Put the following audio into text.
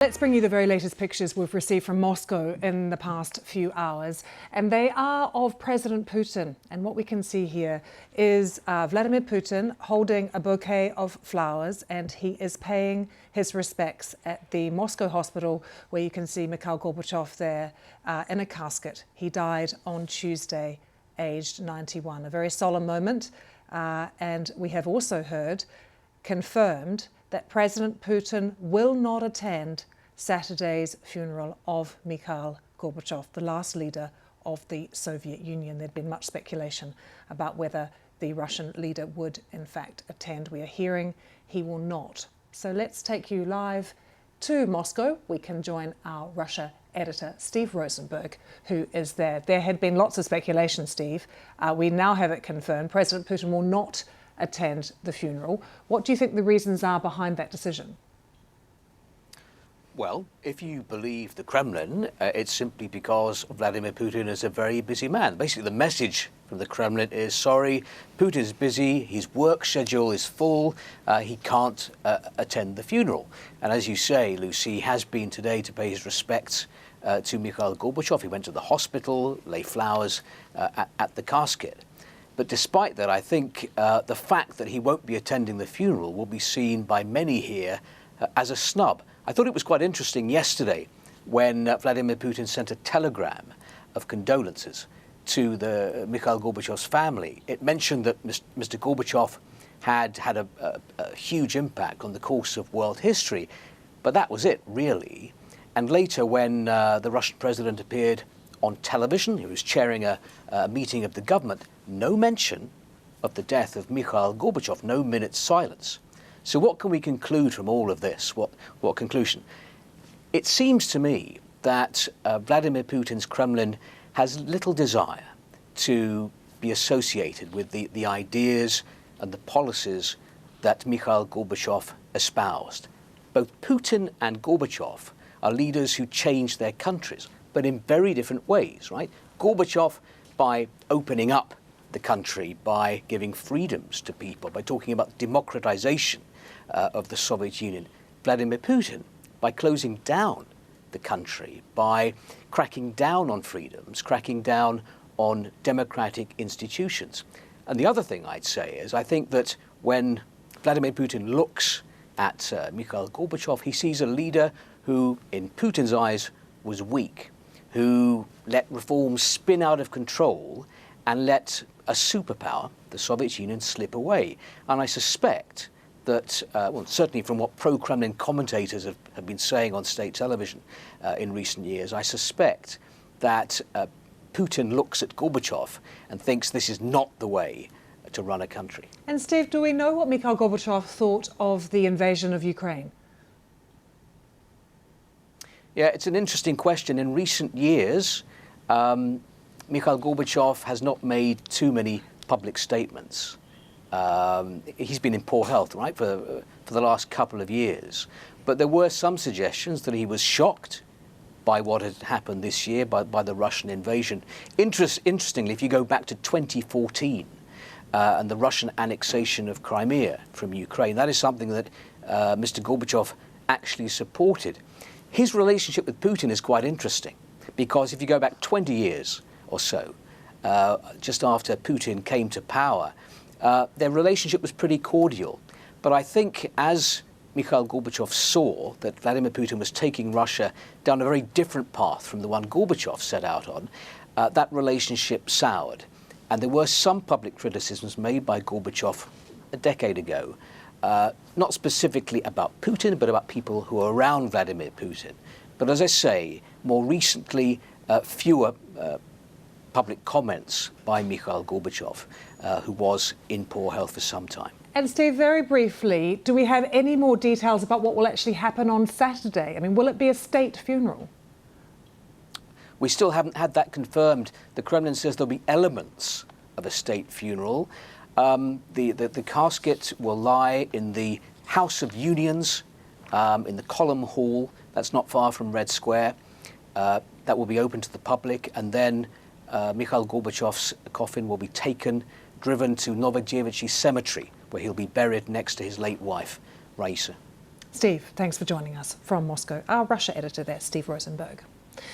Let's bring you the very latest pictures we've received from Moscow in the past few hours, and they are of President Putin. And what we can see here is Vladimir Putin holding a bouquet of flowers, and he is paying his respects at the Moscow hospital, where you can see Mikhail Gorbachev there in a casket. He died on Tuesday, aged 91. A very solemn moment, and we have also heard, confirmed, that President Putin will not attend Saturday's funeral of Mikhail Gorbachev, the last leader of the Soviet Union. There'd been much speculation about whether the Russian leader would in fact attend. We are hearing he will not. So let's take you live to Moscow. We can join our Russia editor, Steve Rosenberg, who is there. There had been lots of speculation, Steve. We now have it confirmed. President Putin will not attend the funeral. What do you think the reasons are behind that decision? Well, if you believe the Kremlin, it's simply because Vladimir Putin is a very busy man. Basically, the message from the Kremlin is, sorry, Putin's busy, his work schedule is full, he can't attend the funeral. And as you say, Lucy, he has been today to pay his respects to Mikhail Gorbachev. He went to the hospital, lay flowers at the casket. But despite that, I think the fact that he won't be attending the funeral will be seen by many here as a snub. I thought it was quite interesting yesterday when Vladimir Putin sent a telegram of condolences to the Mikhail Gorbachev's family. It mentioned that Mr. Gorbachev had a huge impact on the course of world history, but that was it, really. And later, when the Russian president appeared on television, he was chairing a meeting of the government, no mention of the death of Mikhail Gorbachev, no minute's silence. So what can we conclude from all of this? What conclusion? It seems to me that Vladimir Putin's Kremlin has little desire to be associated with the ideas and the policies that Mikhail Gorbachev espoused. Both Putin and Gorbachev are leaders who changed their countries, but in very different ways, right? Gorbachev by opening up the country, by giving freedoms to people, by talking about democratization of the Soviet Union. Vladimir Putin by closing down the country, by cracking down on freedoms, cracking down on democratic institutions. And the other thing I'd say is I think that when Vladimir Putin looks at Mikhail Gorbachev, he sees a leader who, in Putin's eyes, was weak, who let reforms spin out of control and let a superpower, the Soviet Union, slip away. And I suspect that, well, certainly from what pro-Kremlin commentators have been saying on state television in recent years, I suspect that Putin looks at Gorbachev and thinks this is not the way to run a country. And Steve, do we know what Mikhail Gorbachev thought of the invasion of Ukraine? Yeah, it's an interesting question. In recent years, Mikhail Gorbachev has not made too many public statements. He's been in poor health, right, for the last couple of years. But there were some suggestions that he was shocked by what had happened this year, by the Russian invasion. Interestingly, if you go back to 2014 and the Russian annexation of Crimea from Ukraine, that is something that Mr. Gorbachev actually supported. His relationship with Putin is quite interesting, because if you go back 20 years or so, just after Putin came to power, their relationship was pretty cordial. But I think as Mikhail Gorbachev saw that Vladimir Putin was taking Russia down a very different path from the one Gorbachev set out on, that relationship soured. And there were some public criticisms made by Gorbachev a decade ago, not specifically about Putin, but about people who are around Vladimir Putin. But as I say, more recently, fewer public comments by Mikhail Gorbachev, who was in poor health for some time. And Steve, very briefly, do we have any more details about what will actually happen on Saturday? I mean, will it be a state funeral? We still haven't had that confirmed. The Kremlin says there'll be elements of a state funeral. The casket will lie in the House of Unions, in the Column Hall. That's not far from Red Square. That will be open to the public, and then Mikhail Gorbachev's coffin will be taken, driven to Novodevichy Cemetery, where he'll be buried next to his late wife, Raisa. Steve, thanks for joining us from Moscow. Our Russia editor there, Steve Rosenberg.